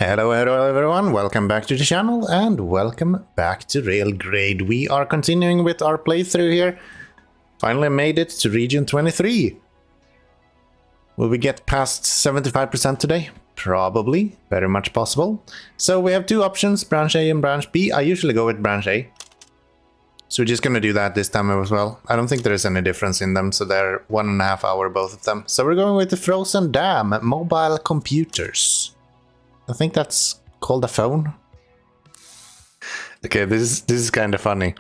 Hello everyone, welcome back to the channel and welcome back to RAILGRADE. We are continuing with our playthrough here. Finally made it to region 23. Will we get past 75% today? Probably, very much possible. So we have two options, branch A and branch B. I usually go with branch A. So we're just gonna do that this time as well. I don't think there is any difference in them, so they're 1.5 hours both of them. So we're going with the Frozen Dam, mobile computers. I think that's called a phone. Okay, this is kind of funny.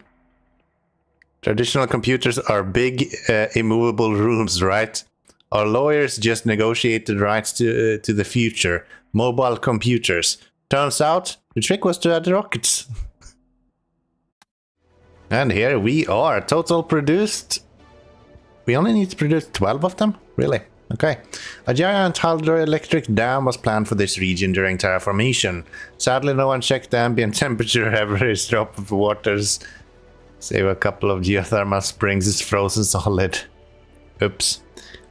Traditional computers are big, immovable rooms, right? Our lawyers just negotiated rights to the future. Mobile computers. Turns out, the trick was to add rockets. And here we are. Total produced. We only need to produce 12 of them? Really? Okay. A giant hydroelectric dam was planned for this region during terraformation. Sadly, no one checked the ambient temperature. Every drop of waters, save a couple of geothermal springs, is frozen solid. Oops.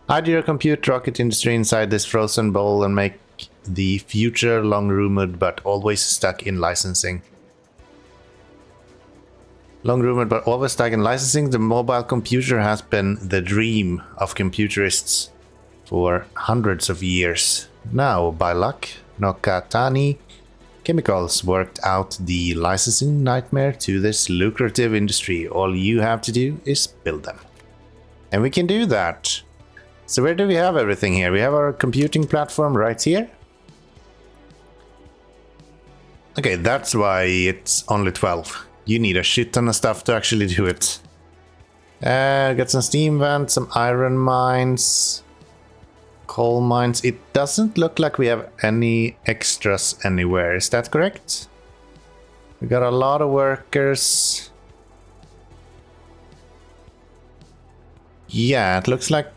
Hide your compute rocket industry inside this frozen bowl and make the future long-rumored but always stuck in licensing. Long-rumored but always stuck in licensing, the mobile computer has been the dream of computerists for hundreds of years. Now, by luck, Nokatani Chemicals worked out the licensing nightmare to this lucrative industry. All you have to do is build them. And we can do that. So where do we have everything here? We have our computing platform right here. Okay, that's why it's only 12. You need a shit ton of stuff to actually do it. Get some steam vents, some iron mines. Coal mines. It doesn't look like we have any extras anywhere. Is that correct? We got a lot of workers. Yeah, it looks like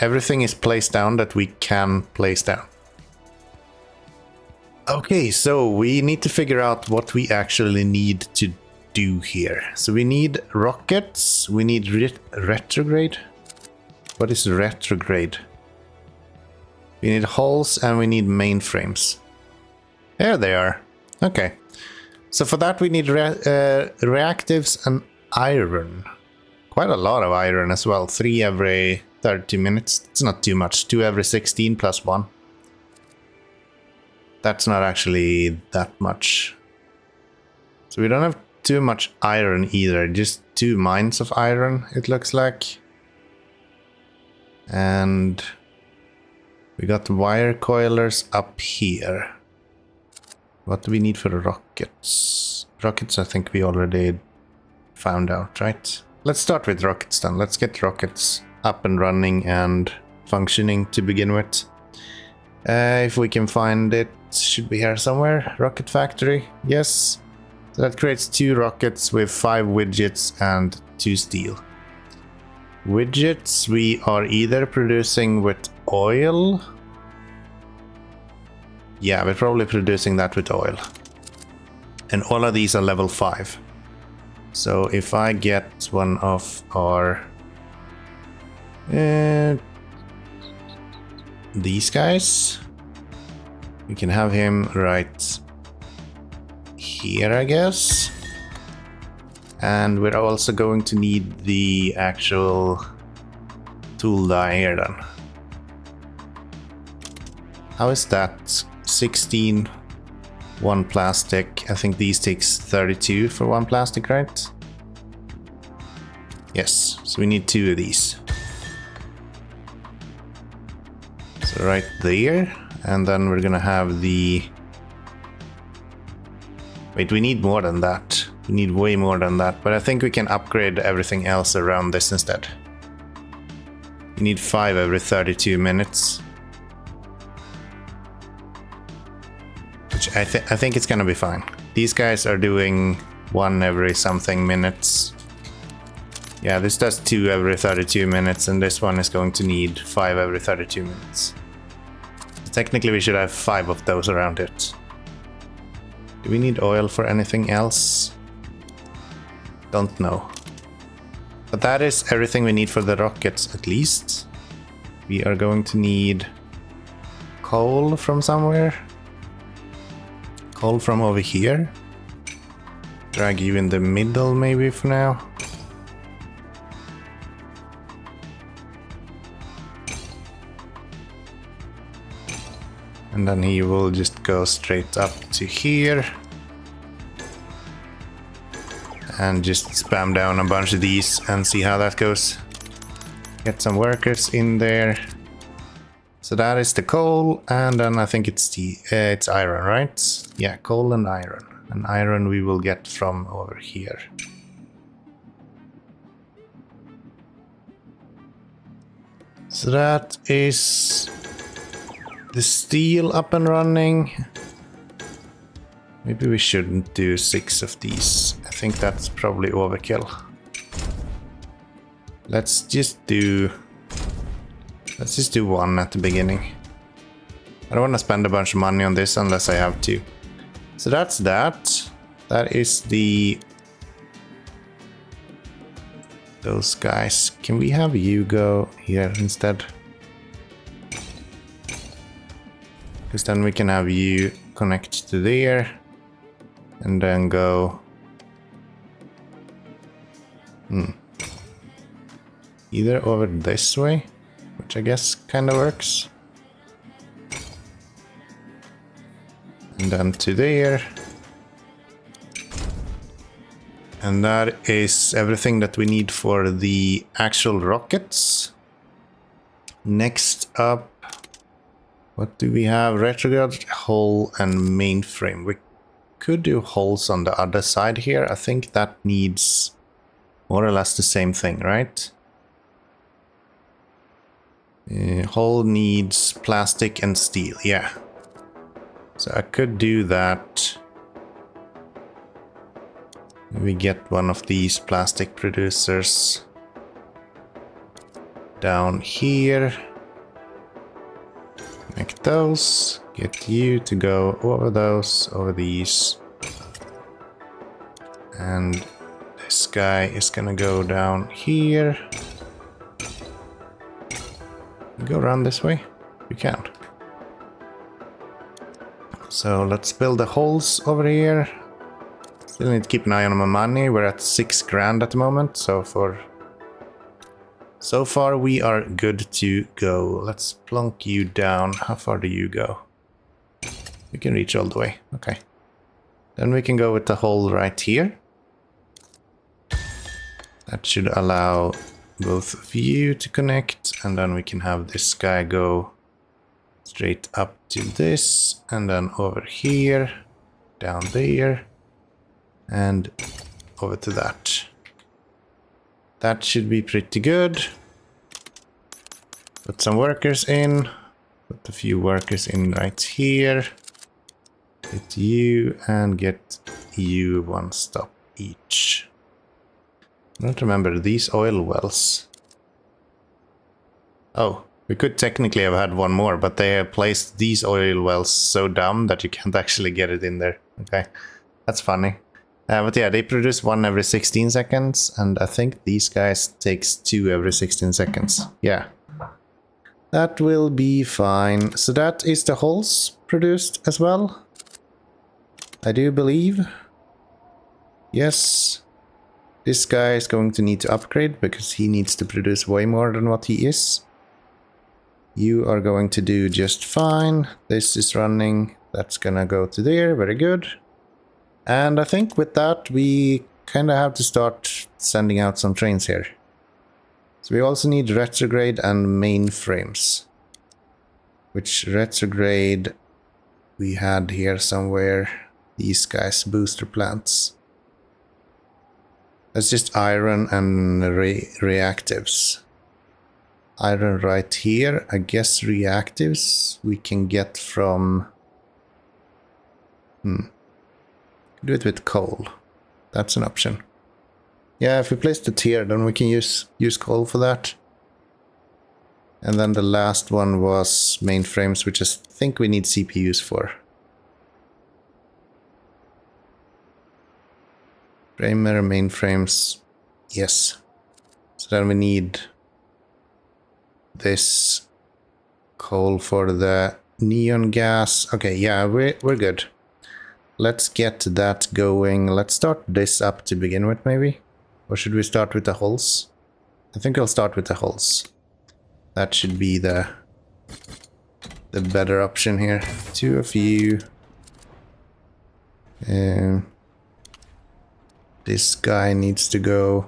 everything is placed down that we can place down. Okay, so we need to figure out what we actually need to do here. So we need rockets. We need retrograde. What is retrograde? We need hulls and we need mainframes. There they are. Okay. So for that we need reactives and iron. Quite a lot of iron as well. 3 every 30 minutes. It's not too much. 2 every 16 plus 1. That's not actually that much. So we don't have too much iron either. Just 2 mines of iron, it looks like. And we got wire coilers up here. What do we need for the rockets? Rockets, I think we already found out, right? Let's start with rockets then. Let's get rockets up and running and functioning to begin with. If we can find it, should be here somewhere. Rocket factory, yes. So that creates 2 rockets with 5 widgets and 2 steel. Widgets we are either producing with oil. Yeah, we're probably producing that with oil. And all of these are level 5. So if I get one of our these guys, we can have him right here, I guess. And we're also going to need the actual tool die here then. How is that? 16, 1 plastic. I think these takes 32 for 1 plastic, right? Yes, so we need 2 of these. So right there, and then we're gonna have the... Wait, we need more than that. We need way more than that, but I think we can upgrade everything else around this instead. We need 5 every 32 minutes. Which I think it's gonna be fine. These guys are doing 1 every something minutes. Yeah, this does 2 every 32 minutes, and this one is going to need 5 every 32 minutes. So technically we should have 5 of those around it. Do we need oil for anything else? Don't know. But that is everything we need for the rockets, at least. We are going to need coal from somewhere. coal from over here. Drag you in the middle maybe for now. And then he will just go straight up to here. And just spam down a bunch of these and see how that goes. Get some workers in there. So that is the coal, and then I think it's it's iron, right? Yeah, coal and iron. And iron we will get from over here. So that is the steel up and running. Maybe we shouldn't do 6 of these. I think that's probably overkill. Let's just do 1 at the beginning. I don't want to spend a bunch of money on this unless I have to. So that's that. That is those guys. Can we have you go here instead? Because then we can have you connect to there. And then go... either over this way, which I guess kind of works. And then to there. And that is everything that we need for the actual rockets. Next up, what do we have? Retrograde, hull, and mainframe. We could do hulls on the other side here. I think that needs more or less the same thing, right? Hull needs plastic and steel, yeah. So I could do that. We get one of these plastic producers down here. Make those. Get you to go over those, over these. And this guy is gonna go down here. Go around this way? We can. So let's build the holes over here. Still need to keep an eye on my money. We're at 6 grand at the moment, so far we are good to go. Let's plunk you down. How far do you go? We can reach all the way. Okay. Then we can go with the hole right here. That should allow both of you to connect, and then we can have this guy go straight up to this, and then over here, down there, and over to that. That should be pretty good. Put some workers in. Put a few workers in right here. Get you and get you 1 stop each. I don't remember these oil wells. Oh, we could technically have had 1 more, but they have placed these oil wells so dumb that you can't actually get it in there. Okay, that's funny. But yeah, they produce 1 every 16 seconds, and I think these guys takes 2 every 16 seconds. Yeah, that will be fine. So that is the holes produced as well, I do believe. Yes. This guy is going to need to upgrade because he needs to produce way more than what he is. You are going to do just fine. This is running. That's gonna go to there. Very good. And I think with that, we kind of have to start sending out some trains here. So we also need retrograde and mainframes. Which retrograde we had here somewhere. These guys, booster plants. That's just iron and reactives. Iron right here. I guess reactives we can get from... Do it with coal. That's an option. Yeah, if we place the tier, then we can use coal for that. And then the last one was mainframes, which I think we need CPUs for. Framer, mainframes, yes. So then we need this coal for the neon gas. Okay, yeah, we're good. let's get that going. Let's start this up to begin with, maybe. Or should we start with the hulls? I think I'll start with the hulls. That should be the better option here. 2 of you. This guy needs to go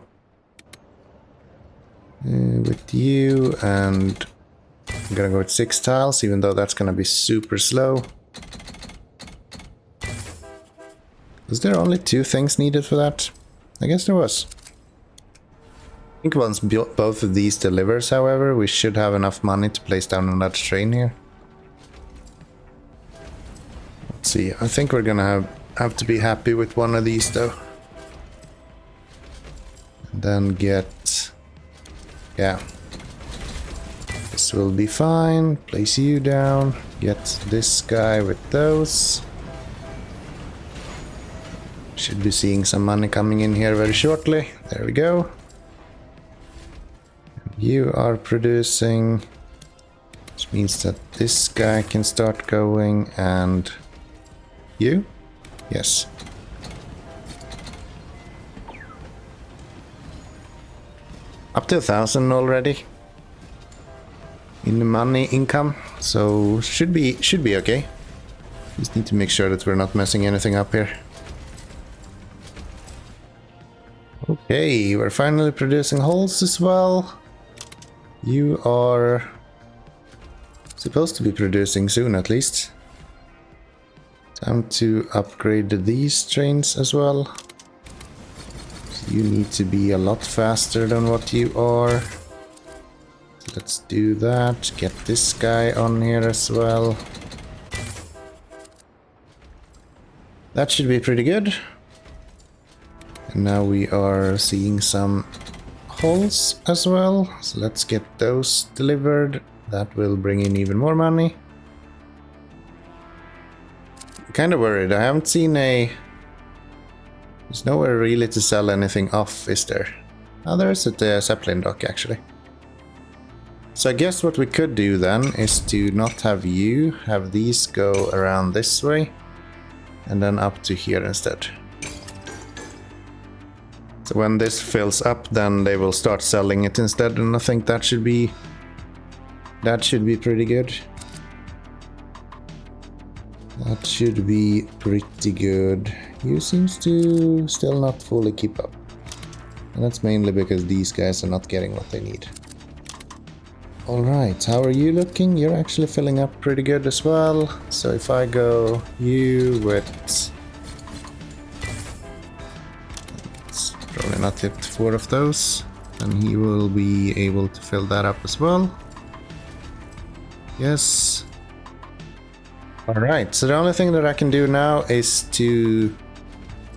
with you, and I'm gonna go with 6 tiles, even though that's gonna be super slow. Was there only 2 things needed for that? I guess there was. I think once both of these delivers, however, we should have enough money to place down another train here. Let's see, I think we're gonna have to be happy with one of these though. And then get... yeah. This will be fine. Place you down. Get this guy with those. Should be seeing some money coming in here very shortly. There we go. You are producing, which means that this guy can start going, and you? Yes. Up to 1,000 already in the money income, so should be okay. Just need to make sure that we're not messing anything up here. Okay, we're finally producing hulls as well. You are supposed to be producing soon, at least. Time to upgrade these trains as well. So you need to be a lot faster than what you are. So let's do that. Get this guy on here as well. That should be pretty good. And now we are seeing some hulls as well, so let's get those delivered. That will bring in even more money. Kind of worried, I haven't seen a... there's nowhere really to sell anything off, is there? Oh, there is at the Zeppelin dock actually. So I guess what we could do then is to not have you, have these go around this way and then up to here instead. So when this fills up, then they will start selling it instead, and I think that should be pretty good. That should be pretty good. You seems to still not fully keep up. And that's mainly because these guys are not getting what they need. Alright, how are you looking? You're actually filling up pretty good as well. So if I go you with... probably not hit 4 of those, and he will be able to fill that up as well. Yes. Alright, so the only thing that I can do now is to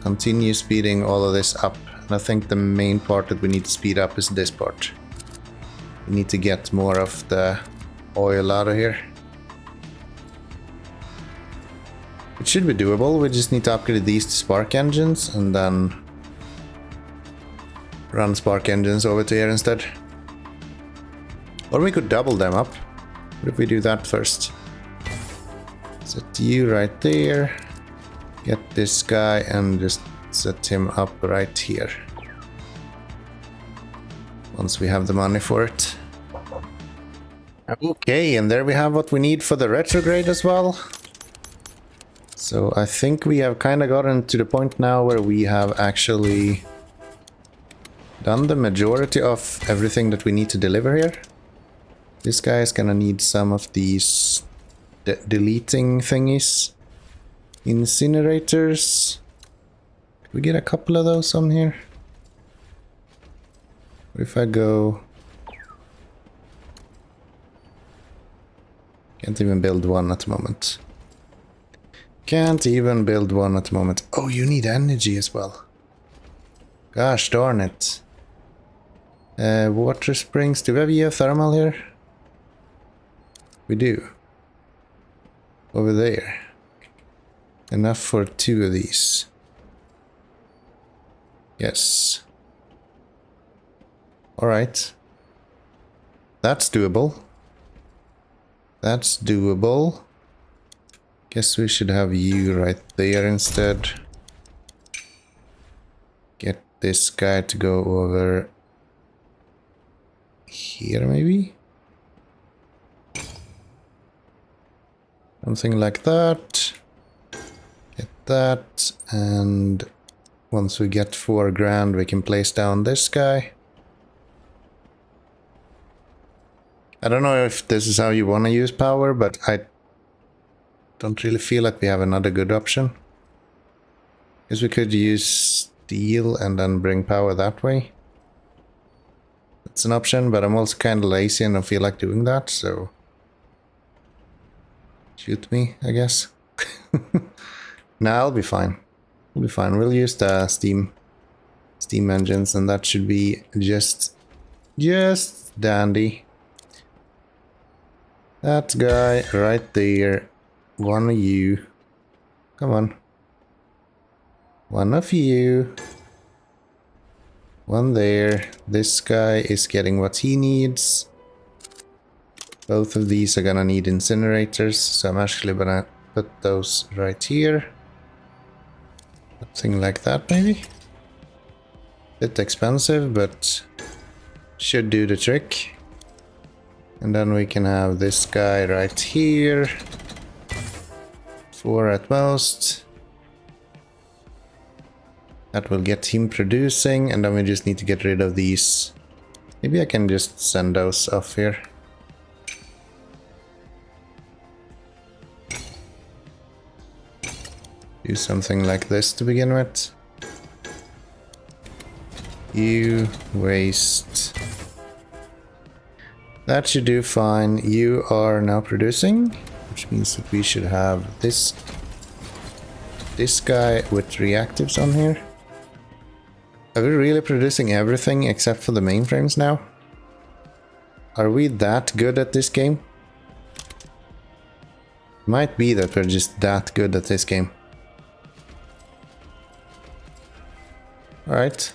continue speeding all of this up. And I think the main part that we need to speed up is this part. We need to get more of the oil out of here. It should be doable, we just need to upgrade these to spark engines and then run spark engines over to here instead. Or we could double them up. What if we do that first? Set you right there. Get this guy and just set him up right here. Once we have the money for it. Okay, and there we have what we need for the retrograde as well. So I think we have kind of gotten to the point now where we have actually done the majority of everything that we need to deliver here. This guy is gonna need some of these deleting thingies. Incinerators. Could we get a couple of those on here? What if I go... can't even build one at the moment. Can't even build one at the moment. Oh, you need energy as well. Gosh darn it. Water springs. Do we have geothermal here? We do. Over there. Enough for 2 of these. Yes. Alright. That's doable. That's doable. Guess we should have you right there instead. Get this guy to go over here, maybe? Something like that. Get that, and once we get 4 grand, we can place down this guy. I don't know if this is how you want to use power, but I don't really feel like we have another good option. Because we could use steel and then bring power that way. That's an option, but I'm also kind of lazy and don't feel like doing that, so... shoot me, I guess. Nah, I'll be fine. We'll be fine. We'll use the steam engines, and that should be just dandy. That guy right there. One of you. Come on. One of you. One there. This guy is getting what he needs. Both of these are gonna need incinerators, so I'm actually gonna put those right here. Something like that, maybe? Bit expensive, but should do the trick. And then we can have this guy right here. 4 at most. That will get him producing, and then we just need to get rid of these. Maybe I can just send those off here. Do something like this to begin with. You waste. That should do fine. You are now producing, which means that we should have this guy with reactives on here. Are we really producing everything except for the mainframes now? Are we that good at this game? Might be that we're just that good at this game. Alright.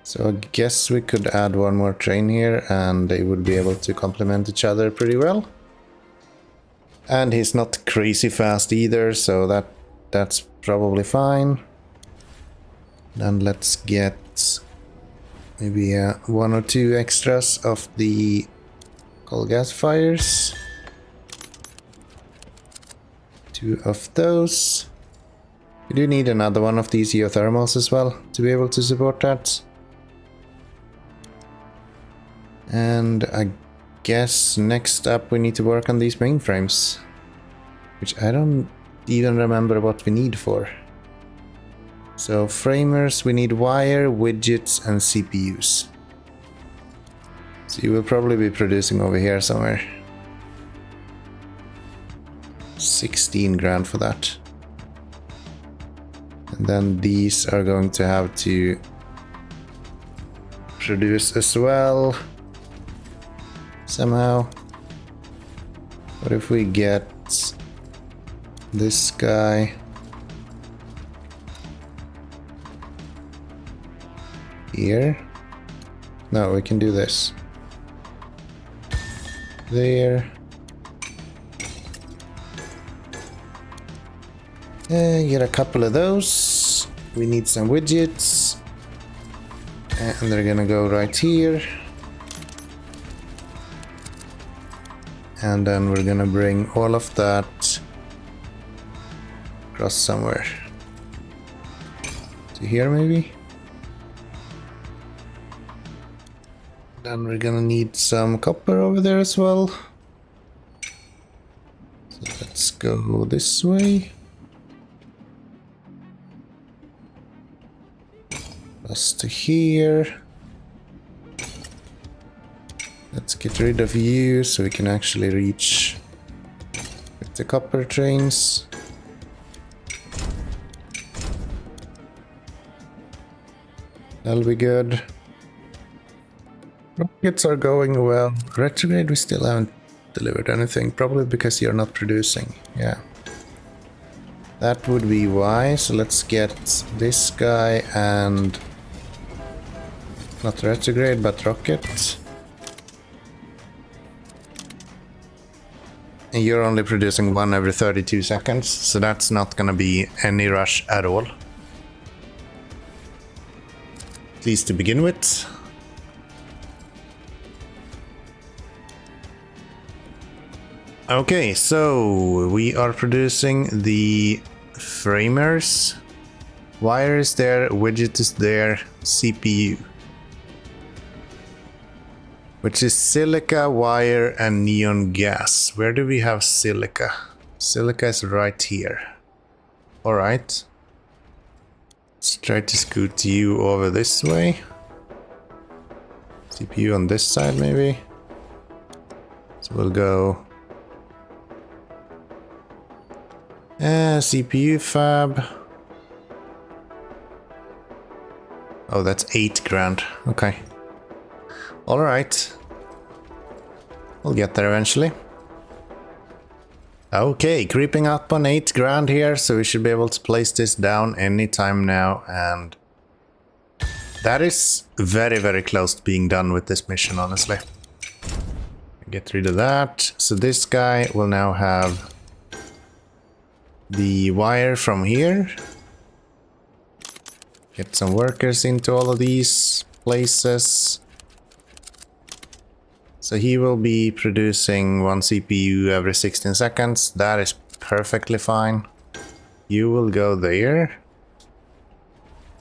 So I guess we could add one more train here and they would be able to complement each other pretty well. And he's not crazy fast either, so that's probably fine. Then let's get maybe 1 or 2 extras of the coal gasifiers. 2 of those. We do need another one of these geothermals as well to be able to support that. And I guess next up we need to work on these mainframes, which I don't even remember what we need for. So framers, we need wire, widgets and CPUs. So you will probably be producing over here somewhere. 16 grand for that. And then these are going to have to produce as well. Somehow. What if we get this guy here? No, we can do this. There. And get a couple of those. We need some widgets. And they're gonna go right here. And then we're gonna bring all of that across somewhere. To here maybe? Then we're gonna need some copper over there as well. So let's go this way. Plus to here. Let's get rid of you so we can actually reach with the copper trains. That'll be good. Rockets are going well. Retrograde, we still haven't delivered anything. Probably because you're not producing. Yeah. That would be why. So let's get this guy and... not retrograde, but rocket. And you're only producing one every 32 seconds, so that's not gonna be any rush at all. At least to begin with. Okay, so we are producing the framers. Wire is there, widget is there, CPU. Which is silica, wire, and neon gas. Where do we have silica? Silica is right here. Alright. Let's try to scoot you over this way. CPU on this side, maybe. So we'll go... CPU fab. Oh, that's 8 grand. Okay. Alright. We'll get there eventually. Okay, creeping up on 8 grand here, so we should be able to place this down anytime now, and that is very, very close to being done with this mission, honestly. Get rid of that. So this guy will now have the wire from here. Get some workers into all of these places. So he will be producing 1 CPU every 16 seconds. That is perfectly fine. You will go there.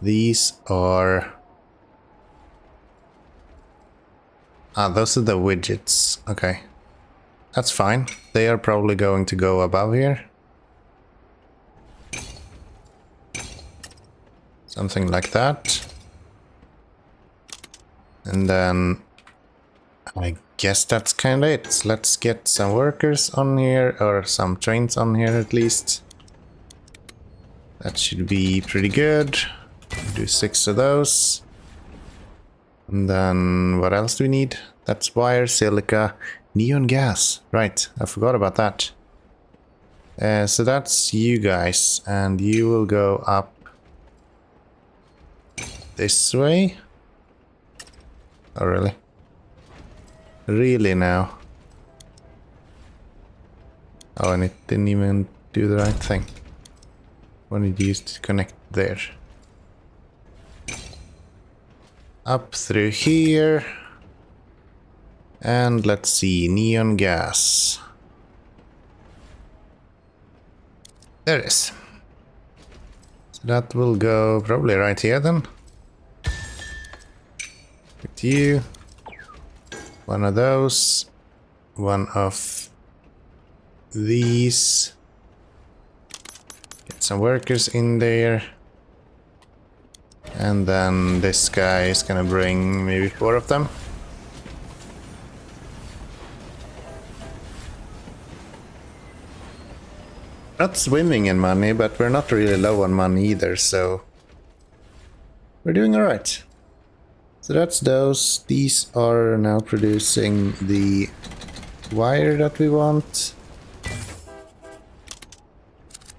These are... those are the widgets. Okay. That's fine. They are probably going to go above here. Something like that. And then... I guess that's kind of it. Let's get some workers on here, or some trains on here at least. That should be pretty good. Do 6 of those. And then what else do we need? That's wire, silica, neon gas. Right, I forgot about that. So that's you guys, and you will go up this way. Oh, really? Really now? Oh, and it didn't even do the right thing. Wanted to use to connect there. Up through here. And let's see, neon gas. There it is. So that will go probably right here then. With you. One of those. One of these. Get some workers in there. And then this guy is gonna bring maybe 4 of them. Not swimming in money, but we're not really low on money either, so we're doing alright. So that's those. These are now producing the wire that we want.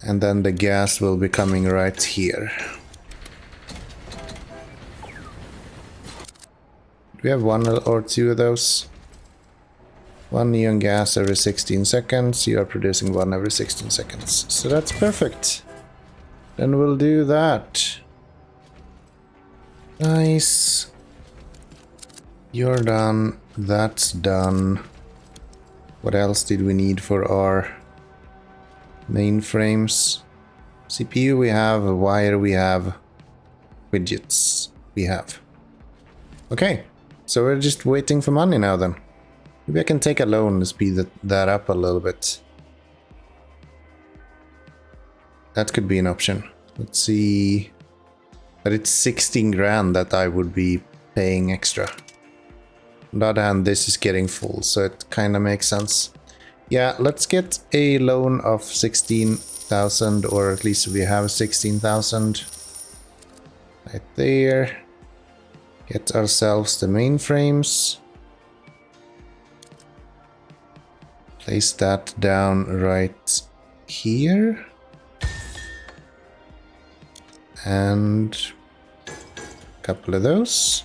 And then the gas will be coming right here. We have 1 or 2 of those. 1 neon gas every 16 seconds. You are producing 1 every 16 seconds. So that's perfect. Then we'll do that. Nice. You're done. That's done. What else did we need for our mainframes? CPU we have, a wire we have, widgets we have. Okay, so we're just waiting for money now then. Maybe I can take a loan to speed that up a little bit. That could be an option. Let's see. But it's 16 grand that I would be paying extra. On the other hand, this is getting full, so it kind of makes sense. Yeah, let's get a loan of 16,000, or at least we have 16,000. Right there. Get ourselves the mainframes. Place that down right here. And a couple of those.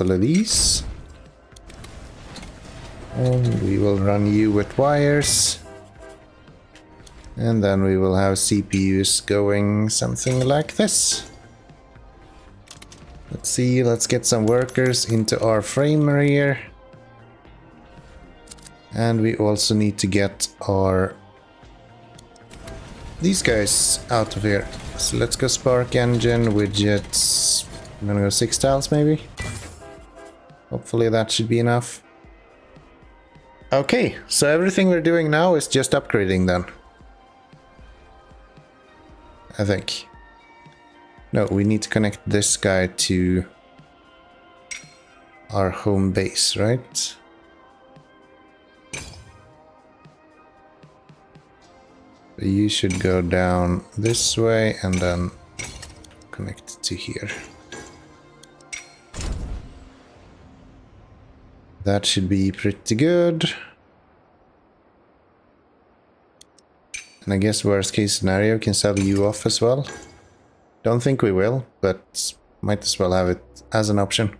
couple of these. And we will run you with wires. And then we will have CPUs going something like this. Let's see, let's get some workers into our framer here. And we also need to get these guys out of here. So let's go spark engine, widgets. I'm gonna go 6 tiles maybe. Hopefully that should be enough. Okay, so everything we're doing now is just upgrading then. I think. No, we need to connect this guy to our home base, right? You should go down this way and then connect to here. That should be pretty good. And I guess worst case scenario can sell you off as well. Don't think we will, but might as well have it as an option.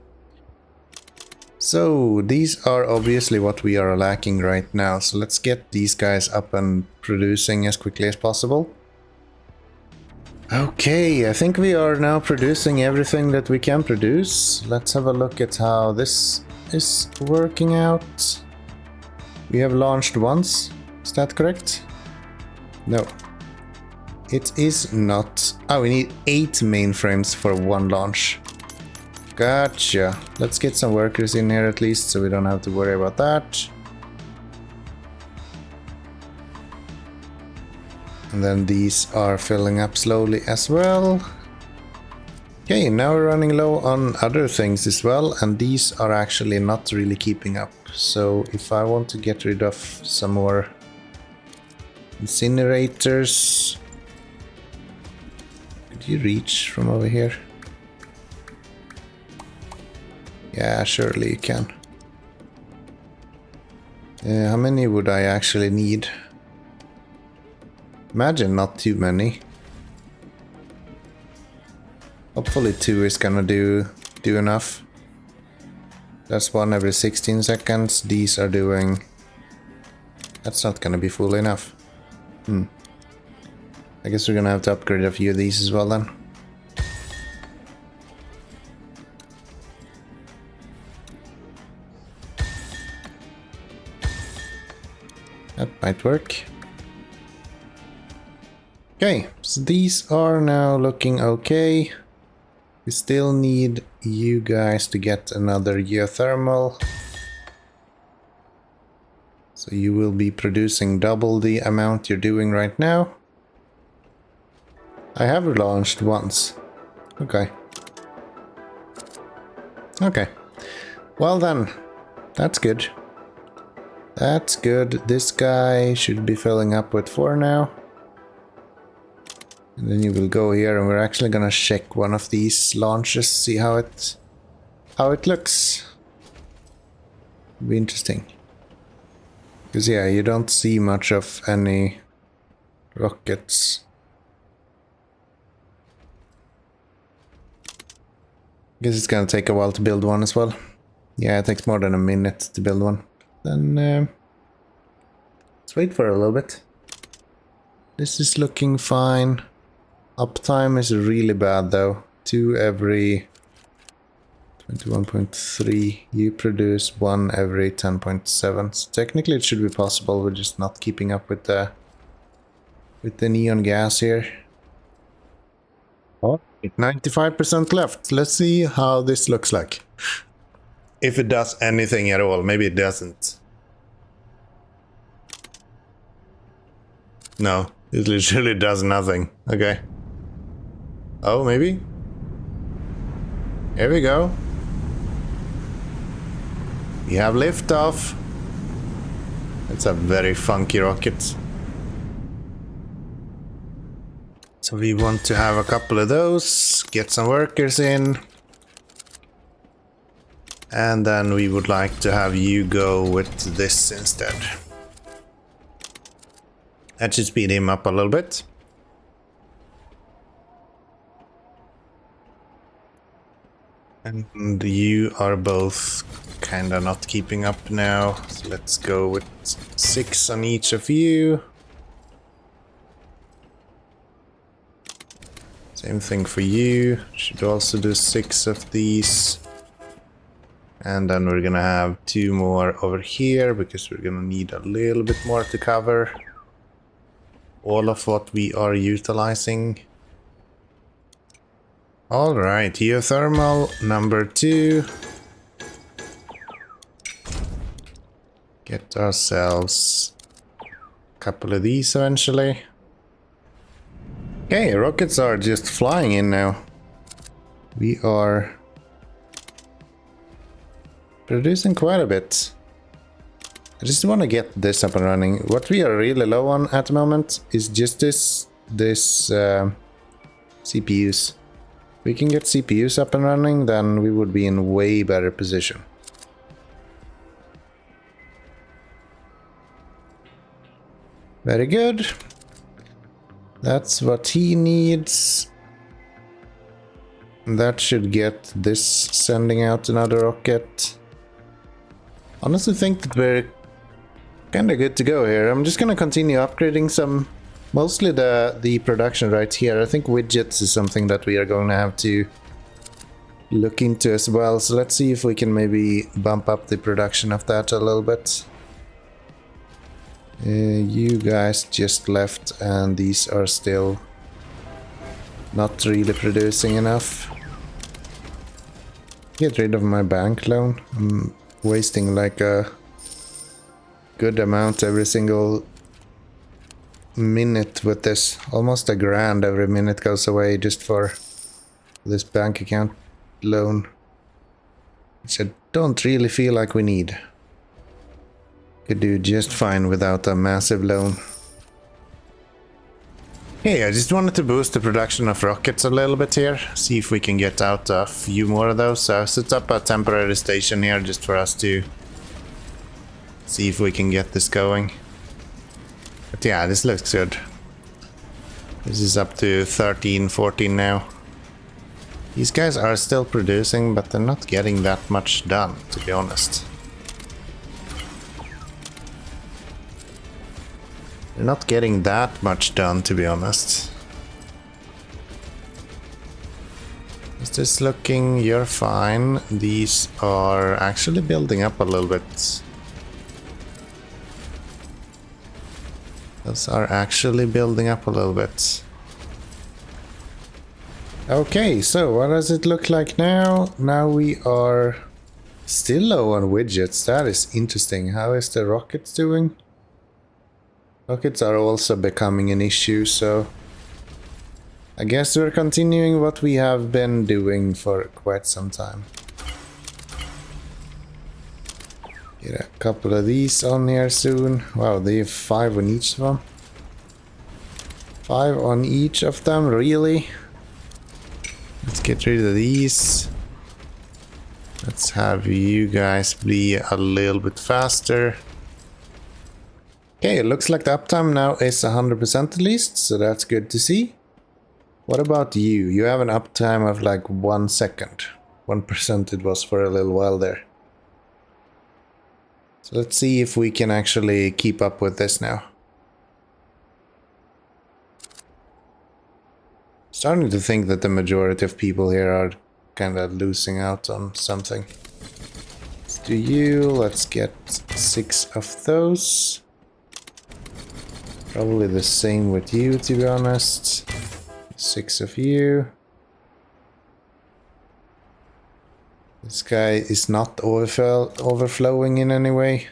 So these are obviously what we are lacking right now. So let's get these guys up and producing as quickly as possible. Okay, I think we are now producing everything that we can produce. Let's have a look at how this is working out. We have launched once, is that correct? No. It is not. Oh, we need 8 mainframes for 1 launch. Gotcha. Let's get some workers in here at least so we don't have to worry about that. And then these are filling up slowly as well. Okay, now we're running low on other things as well, and these are actually not really keeping up. So if I want to get rid of some more incinerators... Could you reach from over here? Yeah, surely you can. How many would I actually need? Imagine not too many. Hopefully 2 is gonna do enough. That's 1 every 16 seconds. These are doing... That's not gonna be full enough. I guess we're gonna have to upgrade a few of these as well then. That might work. Okay, so these are now looking okay. We still need you guys to get another geothermal. So you will be producing double the amount you're doing right now. I have launched once. Okay. Okay. Well then, that's good. That's good. This guy should be filling up with 4 now. And then you will go here and we're actually gonna check one of these launches, see how it looks. Be interesting. Because yeah, you don't see much of any rockets. Guess it's gonna take a while to build one as well. Yeah, it takes more than a minute to build one. Then let's wait for a little bit. This is looking fine. Uptime is really bad though. 2 every 21.3. You produce 1 every 10.7. So technically it should be possible. We're just not keeping up with the neon gas here. Oh, 95% left. Let's see how this looks like. If it does anything at all. Maybe it doesn't. No, it literally does nothing. Okay. Oh, maybe? Here we go. We have liftoff. It's a very funky rocket. So we want to have a couple of those, get some workers in. And then we would like to have you go with this instead. That should speed him up a little bit. And you are both kinda not keeping up now. So let's go with 6 on each of you. Same thing for you. Should also do 6 of these. And then we're gonna have 2 more over here because we're gonna need a little bit more to cover all of what we are utilizing. Alright, geothermal number 2. Get ourselves a couple of these eventually. Okay, rockets are just flying in now. We are producing quite a bit. I just want to get this up and running. What we are really low on at the moment is just this CPUs. If we can get CPUs up and running, then we would be in way better position. Very good. That's what he needs. That should get this sending out another rocket. Honestly think that we're kinda good to go here. I'm just gonna continue upgrading some, mostly the production right here. I think widgets is something that we are going to have to look into as well. So let's see if we can maybe bump up the production of that a little bit. You guys just left and these are still not really producing enough. Get rid of my bank loan. I'm wasting like a good amount every single minute with this. Almost a grand every minute goes away just for this bank account loan, which I don't really feel like we need. Could do just fine without a massive loan. Hey, I just wanted to boost the production of rockets a little bit here. See if we can get out a few more of those. So I set up a temporary station here just for us to see if we can get this going. But yeah, this looks good. This is up to 13, 14 now. These guys are still producing, but they're not getting that much done, to be honest. They're not getting that much done, to be honest. Is this looking? You're fine. These are actually building up a little bit. Those are actually building up a little bit. Okay, so what does it look like now? Now we are still low on widgets. That is interesting. How is the rockets doing? Rockets are also becoming an issue, so I guess we're continuing what we have been doing for quite some time. Get a couple of these on here soon. Wow, they have 5 on each of them. 5 on each of them, really? Let's get rid of these. Let's have you guys be a little bit faster. Okay, it looks like the uptime now is 100% at least, so that's good to see. What about you? You have an uptime of like 1 second. 1% it was for a little while there. So let's see if we can actually keep up with this now. Starting to think that the majority of people here are kind of losing out on something. Let's do you. Let's get 6 of those. Probably the same with you, to be honest. 6 of you. This guy is not overflowing in any way.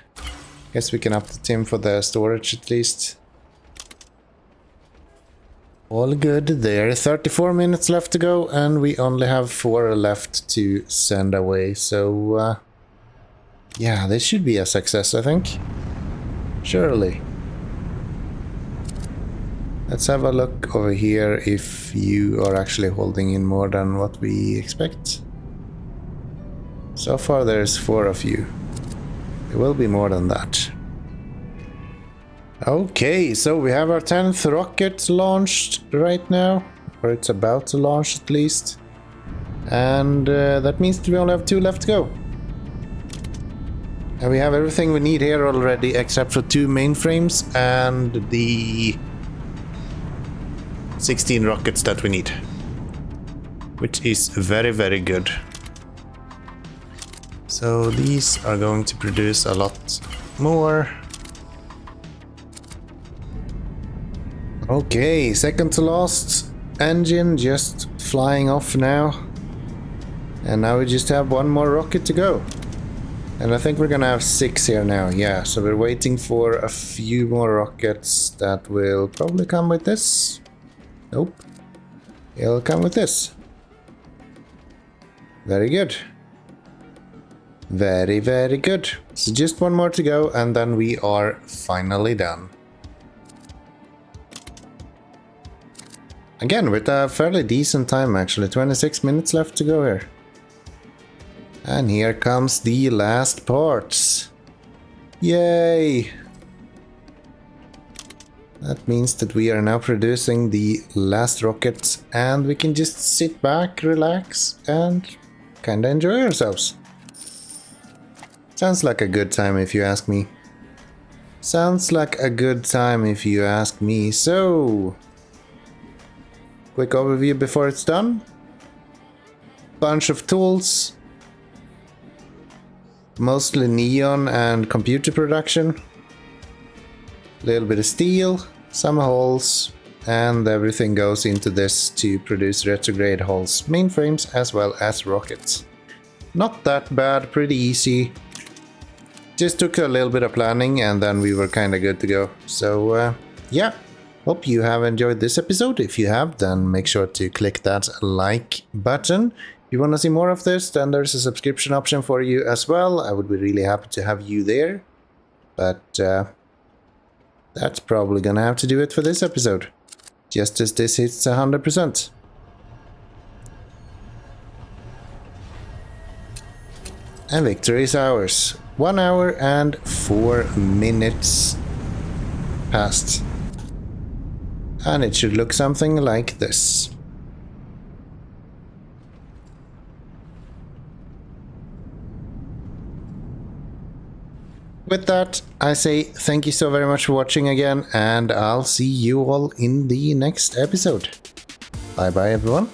Guess we can update him for the storage at least. All good there. 34 minutes left to go, and we only have 4 left to send away. So, yeah, this should be a success, I think. Surely. Let's have a look over here if you are actually holding in more than what we expect. So far there's 4 of you. There will be more than that. Okay, so we have our 10th rocket launched right now. Or it's about to launch at least. And that means we only have 2 left to go. And we have everything we need here already except for 2 mainframes and the 16 rockets that we need. Which is very, very good. So these are going to produce a lot more. Okay, second to last engine just flying off now. And now we just have 1 more rocket to go. And I think we're gonna have 6 here now, yeah. So we're waiting for a few more rockets that will probably come with this. Nope. It'll come with this. Very good. Very, very good. So just 1 more to go and then we are finally done. Again, with a fairly decent time actually. 26 minutes left to go here. And here comes the last parts. Yay! That means that we are now producing the last rockets and we can just sit back, relax and kinda enjoy ourselves. Sounds like a good time if you ask me. Sounds like a good time if you ask me. So, quick overview before it's done. Bunch of tools. Mostly neon and computer production. A little bit of steel, some holes, and everything goes into this to produce retrograde hulls, mainframes as well as rockets. Not that bad, pretty easy. Just took a little bit of planning and then we were kinda good to go. So yeah, hope you have enjoyed this episode. If you have, then make sure to click that like button. If you want to see more of this, then there's a subscription option for you as well. I would be really happy to have you there. But that's probably gonna have to do it for this episode. Just as this hits 100%. And victory is ours. 1 hour and 4 minutes passed. And it should look something like this. With that, I say thank you so very much for watching again, and I'll see you all in the next episode. Bye bye everyone.